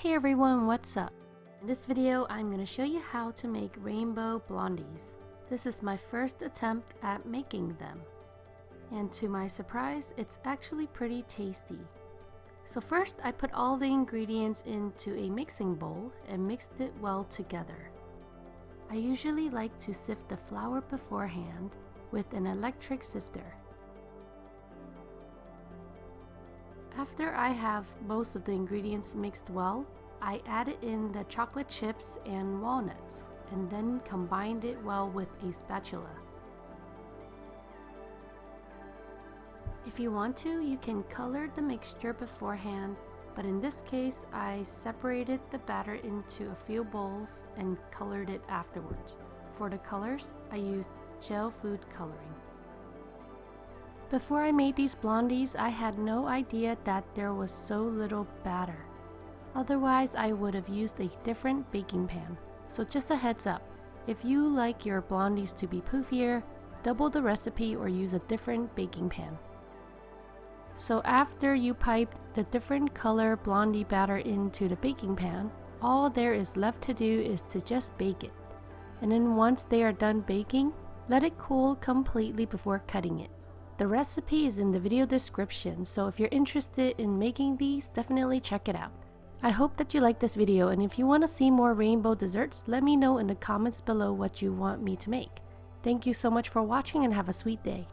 Hey everyone, what's up? In this video, I'm going to show you how to make rainbow blondies. This is my first attempt at making them. And to my surprise, it's actually pretty tasty. So first, I put all the ingredients into a mixing bowl and mixed it well together. I usually like to sift the flour beforehand with an electric sifter. After I have most of the ingredients mixed well, I added in the chocolate chips and walnuts and then combined it well with a spatula. If you want to, you can color the mixture beforehand, but in this case, I separated the batter into a few bowls and colored it afterwards. For the colors, I used gel food coloring. Before I made these blondies, I had no idea that there was so little batter. Otherwise, I would have used a different baking pan. So just a heads up, if you like your blondies to be poofier, double the recipe or use a different baking pan. So after you pipe the different color blondie batter into the baking pan, all there is left to do is to just bake it. And then once they are done baking, let it cool completely before cutting it. The recipe is in the video description, so if you're interested in making these, definitely check it out. I hope that you liked this video, and if you want to see more rainbow desserts, let me know in the comments below what you want me to make. Thank you so much for watching and have a sweet day.